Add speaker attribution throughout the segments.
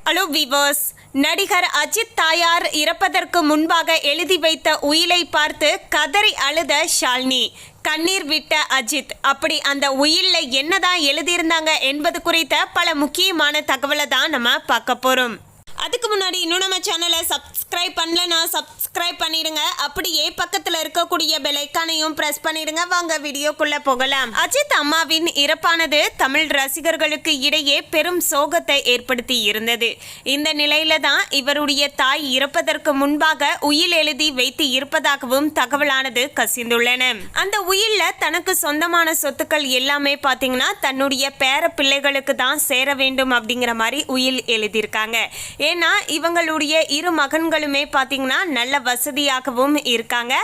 Speaker 1: Hello viewers, நடிகர் அஜித் தாயார் இறப்பதற்கு முன்பாக எழுதி வைத்த உயிலை பார்த்து கதறி அழுத ஷாலினி. கண்ணீர் விட்ட அஜித். அப்படி அந்த உயில்ல என்னதான் எழுதியிருந்தாங்க என்பது குறித்த பல முக்கியமான தகவலை தான் நம்ம பார்க்க போறோம். அதுக்கு முன்னாடி இன்னும் நம்ம சேனலை சப்ஸ்கிரைப் பண்ணலன்னா சப்ஸ்கிரைப் பண்ணிடுங்க. அப்படியே பக்கத்தில் இருக்கக்கூடிய பெல் ஐக்கானையும் பிரஸ் பண்ணிடுங்க. வாங்க வீடியோக்குள்ள போகலாம். அஜித் அம்மாவின் இறப்பானது தமிழ் ரசிகர்களுக்கு இடையே பெரும் சோகத்தை ஏற்படுத்தி இருந்தது. இந்த நிலையில தான் இவருடைய தாய் இறப்பதற்கு முன்பாக உயில் எழுதி வைத்து இருப்பதாகவும் தகவலானது கசிந்துள்ளன. அந்த உயில்ல தனக்கு சொந்தமான சொத்துக்கள் எல்லாமே பாத்தீங்கன்னா தன்னுடைய பேர பிள்ளைகளுக்கு தான் சேர வேண்டும் அப்படிங்கிற மாதிரி உயில் எழுதியிருக்காங்க. ஏன்னா இவங்களுடைய இரு மகன்களுமே பார்த்தீங்கன்னா நல்ல வசதியாகவும் இருக்காங்க.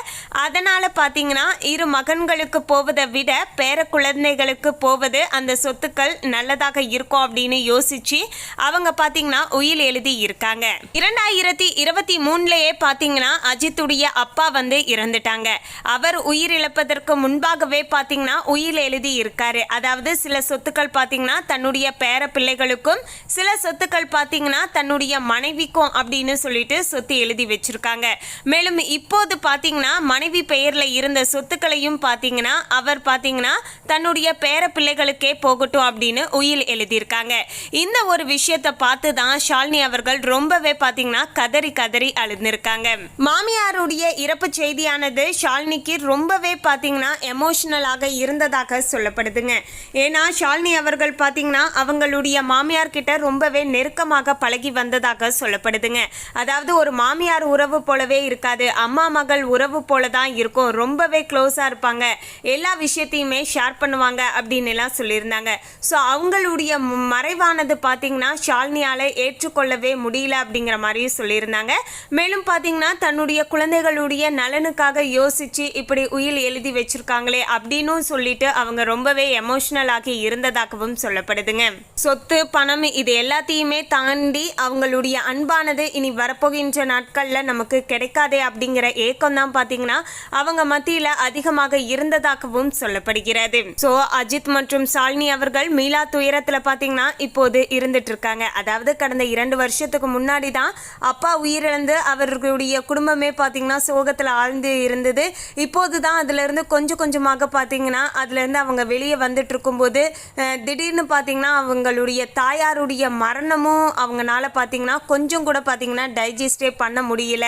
Speaker 1: அதனால பார்த்தீங்கன்னா இரு மகன்களுக்கு போவதை விட பேர குழந்தைகளுக்கு போவது அந்த சொத்துக்கள் நல்லதாக இருக்கும் அப்படின்னு யோசிச்சு அவங்க பார்த்தீங்கன்னா உயில் எழுதி இருக்காங்க. 2023 பார்த்தீங்கன்னா அஜித்துடைய அப்பா இறந்துட்டாங்க. அவர் உயிரிழப்பதற்கு முன்பாகவே பார்த்தீங்கன்னா உயில் எழுதி இருக்காரு. அதாவது சில சொத்துக்கள் பார்த்தீங்கன்னா தன்னுடைய பேர பிள்ளைகளுக்கும் சில சொத்துக்கள் பார்த்தீங்கன்னா தன்னுடைய மனைவிக்கும் அப்படின்னு சொல்லிட்டு சொத்து எழுதி வச்சிருக்காங்க. மேலும் இப்போது பாத்தீங்கன்னா மனைவி பெயர்ல இருந்த சொத்துக்களையும் பாத்தீங்கன்னா அவர் பாத்தீங்கன்னா தன்னுடைய பேர பிள்ளைகளுக்கே போகட்டும் அப்படின்னு உயில் எழுதியிருக்காங்க. இந்த ஒரு விஷயத்தை பார்த்து தான் ஷாலினி அவர்கள் ரொம்பவே பாத்தீங்கன்னா கதறி கதறி அழுந்திருக்காங்க. மாமியாருடைய இறப்பு செய்தியானது ஷாலினிக்கு ரொம்பவே பாத்தீங்கன்னா எமோஷனலாக இருந்ததாக சொல்லப்படுதுங்க. ஏன்னா ஷாலினி அவர்கள் பாத்தீங்கன்னா அவங்களுடைய மாமியார் கிட்ட ரொம்பவே நெருக்கமாக பழகி வந்ததாக சொல்லப்படுதுங்க. அதாவது ஒரு மாமியார் உறவு போலவே இருக்காது, அம்மா மகள் உறவு போல தான் இருக்கும். ரொம்பவே க்ளோஸா இருப்பாங்க, எல்லா விஷயத்தையுமே ஷேர் பண்ணுவாங்க அப்படின்னு எல்லாம் சொல்லியிருந்தாங்க. ஸோ அவங்களுடைய மறைவானது பார்த்தீங்கன்னா ஷாலினியால ஏற்றுக்கொள்ளவே முடியல அப்படிங்கிற மாதிரியும் சொல்லியிருந்தாங்க. மேலும் பார்த்தீங்கன்னா தன்னுடைய குழந்தைகளுடைய நலனுக்காக யோசிச்சு இப்படி உயில் எழுதி வச்சிருக்காங்களே அப்படின்னு சொல்லிட்டு அவங்க ரொம்பவே எமோஷனல் ஆகி இருந்ததாகவும் சொல்லப்படுதுங்க. சொத்து பணம் இது எல்லாத்தையுமே தாண்டி அவங்களுடைய அன்பானது இனி வரப்போகின்ற நாட்கள்ல நமக்கு கிடைக்காதே அப்படிங்கிற ஏக்கம் தான் பாத்தீங்கன்னா அவங்க மத்தியில அதிகமாக இருந்ததாகவும் சொல்லப்படுகிறது. சோ அஜித் மற்றும் ஷாலினி அவர்கள் மீளா துயரத்துல பாத்தீங்கன்னா இப்போது இருந்துட்டு இருக்காங்க. அதாவது கடந்த 2 வருஷத்துக்கு முன்னாடி தான் அப்பா உயிரிழந்து அவர்களுடைய குடும்பமே பாத்தீங்கன்னா சோகத்துல ஆழ்ந்து இருந்தது. இப்போதுதான் அதுல இருந்து கொஞ்சம் கொஞ்சமாக பாத்தீங்கன்னா அதுல இருந்து அவங்க வெளியே வந்துட்டு இருக்கும்போது திடீர்னு பாத்தீங்கன்னா அவங்களுடைய தாயாருடைய மரணமும் அவங்கனால பாத்தீங்கன்னா கொஞ்சம் கூட பார்த்தீங்கன்னா டைஜஸ்டே பண்ண முடியல.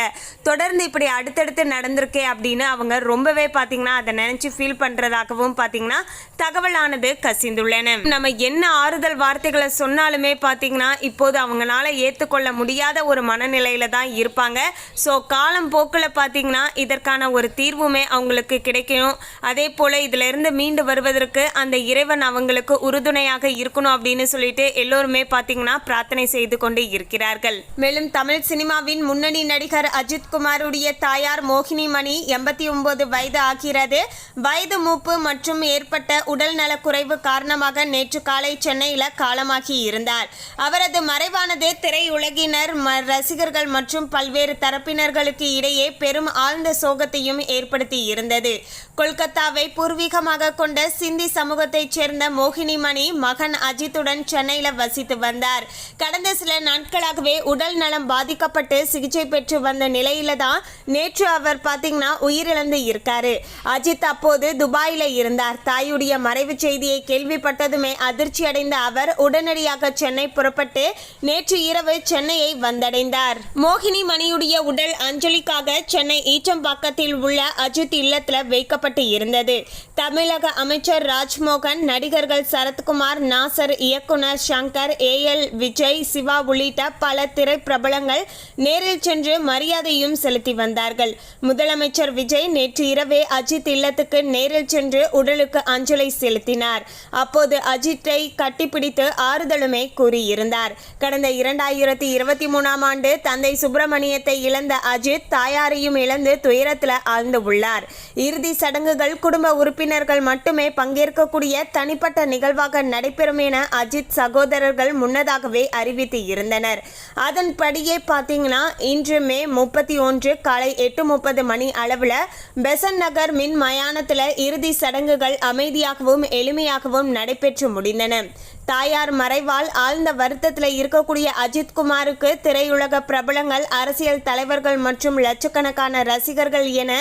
Speaker 1: தொடர்ந்து இப்படி அடுத்தடுத்து நடந்திருக்கே அப்படின்னு அவங்க ரொம்பவே பார்த்தீங்கன்னா அதை நினைச்சு ஃபீல் பண்றதாகவும் பார்த்தீங்கன்னா தகவலானது கசிந்துள்ளன. நம்ம என்ன ஆறுதல் வார்த்தைகளை சொன்னாலுமே பார்த்தீங்கன்னா இப்போது அவங்களால ஏற்றுக்கொள்ள முடியாத ஒரு மனநிலையில தான் இருப்பாங்க. ஸோ காலம் போக்கில் பார்த்தீங்கன்னா இதற்கான ஒரு தீர்வுமே அவங்களுக்கு கிடைக்கணும். அதே போல இதுல இருந்து மீண்டு வருவதற்கு அந்த இறைவன் அவங்களுக்கு உறுதுணையாக இருக்கணும் அப்படின்னு சொல்லிட்டு எல்லோருமே பார்த்தீங்கன்னா பிரார்த்தனை செய்து கொண்டு இருக்கிறார்கள். மேலும் தமிழ் சினிமாவின் முன்னணி நடிகர் அஜித் குமாருடைய தாயார் மோகினி மணி 89 வயது ஆகிறது. வயது மூப்பு மற்றும் ஏற்பட்ட உடல் நலக்குறைவு காரணமாக நேற்று காலை சென்னையில் காலமாகி இருந்தார். அவரது மறைவானது திரையுலகினர் ரசிகர்கள் மற்றும் பல்வேறு தரப்பினர்களுக்கு இடையே பெரும் ஆழ்ந்த சோகத்தையும் ஏற்படுத்தி இருந்தது. கொல்கத்தாவை பூர்வீகமாக கொண்ட சிந்தி சமூகத்தைச் சேர்ந்த மோகினி மணி மகன் அஜித்துடன் சென்னையில் வசித்து வந்தார். கடந்த சில நாட்களாகவே உடல் நலம் பாதிக்கப்பட்டு சிகிச்சை பெற்று வந்த நிலையில தான் நேற்று அவர் பாத்தீங்கன்னா உயிரிழந்து இருக்காரு. அஜித் அப்போது துபாயில இருந்தார். தாயுடைய மறைவு செய்தியை கேள்விப்பட்டதுமே அதிர்ச்சி அடைந்த அவர் உடனடியாக சென்னை புறப்பட்டு நேற்று இரவு சென்னையை வந்தடைந்தார். மோகினி மணியுடைய உடல் அஞ்சலிக்காக சென்னை ஈச்சம்பாக்கத்தில் உள்ள அஜித் இல்லத்துல வைக்கப்பட்டு இருந்தது. தமிழக அமைச்சர் ராஜ்மோகன், நடிகர்கள் சரத்குமார், நாசர், இயக்குனர் சங்கர், AL விஜய், சிவா உள்ளிட்ட பல திரைப்பிரபலங்கள் நேரில் சென்று மரியாதையும் செலுத்தி வந்தார்கள். முதலமைச்சர் விஜய் நேற்று இரவே அஜித் இல்லத்துக்கு நேரில் சென்று உடலுக்கு அஞ்சலி செலுத்தினார். அப்போது அஜித்தை கட்டிப்பிடித்து ஆறுதலுமே கூறியிருந்தார். கடந்த 2023 ஆண்டு தந்தை சுப்பிரமணியத்தை இழந்த அஜித் தாயாரையும் இழந்து துயரத்தில் ஆழ்ந்து உள்ளார். இறுதி சடங்குகள் குடும்ப உறுப்பினர்கள் மட்டுமே பங்கேற்கக்கூடிய தனிப்பட்ட நிகழ்வாக நடைபெறும் என அஜித் சகோதரர்கள் முன்னதாகவே அறிவித்து இருந்தனர். அதன்படியே பார்த்தீங்கன்னா இன்று மே 31 காலை 8:30 மணி அளவில் பெசன் நகர் மின் மயானத்தில் இறுதி சடங்குகள் அமைதியாகவும் எளிமையாகவும் நடைபெற்று முடிந்தன. தாயார் மறைவால் ஆழ்ந்த வருத்தத்தில் இருக்கக்கூடிய அஜித் குமாருக்கு திரையுலக பிரபலங்கள், அரசியல் தலைவர்கள் மற்றும் லட்சக்கணக்கான ரசிகர்கள் என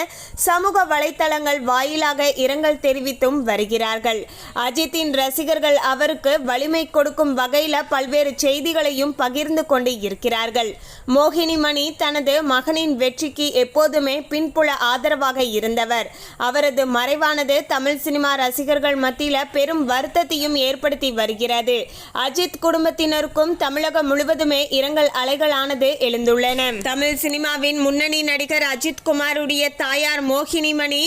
Speaker 1: சமூக வலைத்தளங்கள் வாயிலாக இரங்கல் தெரிவித்தும் வருகிறார்கள். அஜித்தின் ரசிகர்கள் அவருக்கு வலிமை கொடுக்கும் வகையில் பல்வேறு செய்திகளையும் பகிர்ந்து கொண்டு இருக்கிறார்கள். மோகினி மணி தனது மகனின் வெற்றிக்கு எப்போதுமே பின்புல ஆதரவாக இருந்தவர். அவரது மறைவானது தமிழ் சினிமா ரசிகர்கள் மத்தியில பெரும் வருத்தத்தையும் ஏற்படுத்தி வருகிறது. அஜித் குடும்பத்தினருக்கும் தமிழகம் முழுவதுமே இரங்கல் அலைகளானது எழுந்துள்ளன. தமிழ் சினிமாவின் முன்னணி நடிகர் அஜித் குமாருடைய தாயார் மோகினி மணி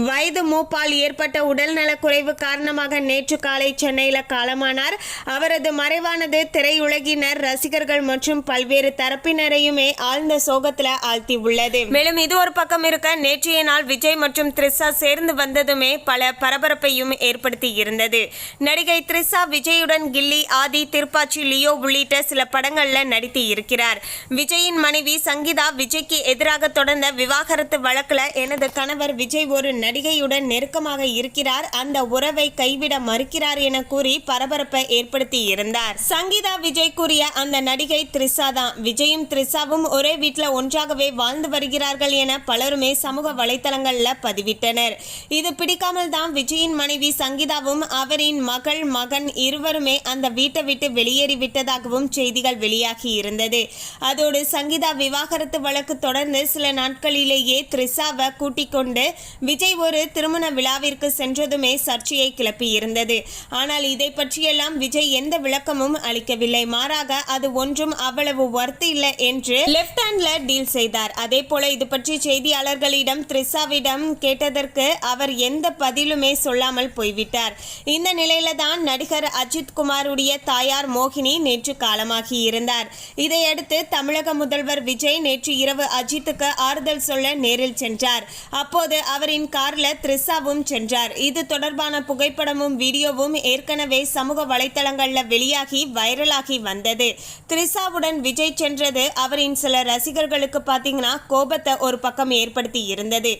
Speaker 1: வயது மூப்பால் ஏற்பட்ட உடல்நலக் குறைவு காரணமாக நேற்று காலை சென்னையில் காலமானார். அவரது மறைவானது திரையுலகினர், ரசிகர்கள் மற்றும் பல்வேறு தரப்பினரையுமே ஆழ்ந்த சோகத்தில் ஆழ்த்தி உள்ளது. மேலும் இது ஒரு பக்கம் இருக்க, நேற்றைய நாள் விஜய் மற்றும் த்ரிஷா சேர்ந்து வந்ததுமே பல பரபரப்பையும் ஏற்படுத்தி இருந்தது. நடிகை த்ரிஷா விஜயுடன் கில்லி, ஆதி, திருப்பாச்சி, லியோ உள்ளிட்ட சில படங்கள்ல நடித்து இருக்கிறார். விஜயின் மனைவி சங்கீதா விஜய்க்கு எதிராக தொடர்ந்த விவாகரத்து வழக்குல எனது கணவர் விஜய் ஒரு நடிகையுடன் நெருக்கமாக இருக்கிறார், அந்த உறவை கைவிட மறுக்கிறார் என கூறி பரபரப்பை ஏற்படுத்தி இருந்தார். சங்கீதா விஜய் கூறிய அந்த நடிகை த்ரிஷா தான். விஜயும் த்ரிஷாவும் ஒரே வீட்டில் ஒன்றாகவே வாழ்ந்து வருகிறார்கள் என பலருமே சமூக வலைத்தளங்கள்ல பதிவிட்டனர். இது பிடிக்காமல் தான் விஜயின் மனைவி சங்கீதாவும் அவரின் மகன் இருவருமே அந்த வீட்டை விட்டு வெளியேறி விட்டதாகவும் செய்திகள் வெளியாகி இருந்தது. அதோடு சங்கீதா விவாகரத்து வழக்கு தொடர்ந்து சில நாட்களிலேயே த்ரிஷாவை கூட்டிக் கொண்டு விஜய் ஒரு திருமண விழாவிற்கு சென்றதுமே சர்ச்சையை கிளப்பி இருந்தது. ஆனால் இதை பற்றியெல்லாம் விஜய் எந்த விளக்கமும் அளிக்கவில்லை. மாறாக அது ஒன்றும் அவ்வளவு ஒர்த் இல்லை என்று லெப்ட் ஹேண்ட்ல டீல் செய்தார். அதே போல இது பற்றி செய்தியாளர்களிடம் த்ரிஷாவிடம் கேட்டதற்கு அவர் எந்த பதிலுமே சொல்லாமல் போய்விட்டார். இந்த நிலையில தான் நடிகர் அஜித் குமாருடைய தாயார் மோகினி நேற்று காலமாகி இருந்தார். இதையடுத்து தமிழக முதல்வர் விஜய் நேற்று இரவு அஜித்துக்கு ஆறுதல் சொல்ல நேரில் சென்றார். அப்போது அவரின் கார்ல த்ரிஷாவும் சென்றார். இது தொடர்பான புகைப்படமும் வீடியோவும் ஏற்கனவே சமூக வலைத்தளங்கள்ல வெளியாகி வைரலாகி வந்தது. த்ரிஷாவுடன் விஜய் சென்றது அவரின் சில ரசிகர்களுக்கு பாத்தீங்கன்னா கோபத்தை ஒரு பக்கம் ஏற்படுத்தி இருந்தது.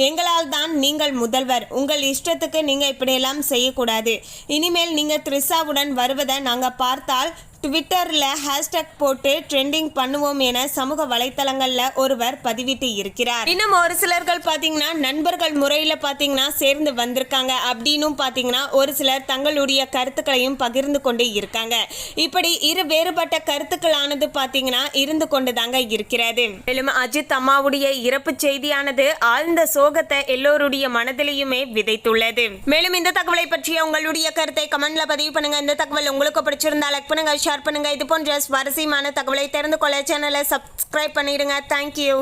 Speaker 1: எங்களால் தான் நீங்கள் முதல்வர், உங்கள் இஷ்டத்துக்கு நீங்க இப்படியெல்லாம் செய்யக்கூடாது. இனிமேல் நீங்க த்ரிஷாவுடன் வருவதை நாங்க பார்த்தால் ட்விட்டர்ல ஹேஷ்டாக் போட்டு ட்ரெண்டிங் பண்ணுவோம் என சமூக வலைத்தளங்கள்ல ஒருவர் பதிவிட்டு இருக்கிறார். இன்னும் ஒரு சிலர்கள் பாத்தீங்கன்னா நண்பர்கள் முறையில பாத்தீங்கன்னா சேர்ந்து வந்திருக்காங்க அப்படின்னு பாத்தீங்கன்னா ஒரு சிலர் தங்களுடைய கருத்துக்களையும் பகிர்ந்து கொண்டு இருக்காங்க. இப்படி இரு வேறுபட்ட கருத்துக்களானது பாத்தீங்கன்னா இருந்து கொண்டுதாங்க இருக்கிறது. மேலும் அஜித் அம்மாவுடைய இறப்பு செய்தியானது ஆழ்ந்த சோகத்தை எல்லோருடைய மனதிலையுமே விதைத்துள்ளது. மேலும் இந்த தகவலை பற்றிய உங்களுடைய கருத்தை கமெண்ட்ல பதிவு பண்ணுங்க. இந்த தகவல் உங்களுக்கு பிடிச்சிருந்தா லைக் பண்ணுங்க, ஷேர் பண்ணுங்க. இது போன்ற சுவாரஸ்யமான தகவலை தெரிந்து கொள்ள சேனலை சப்ஸ்கிரைப் பண்ணிடுங்க. தேங்க்யூ.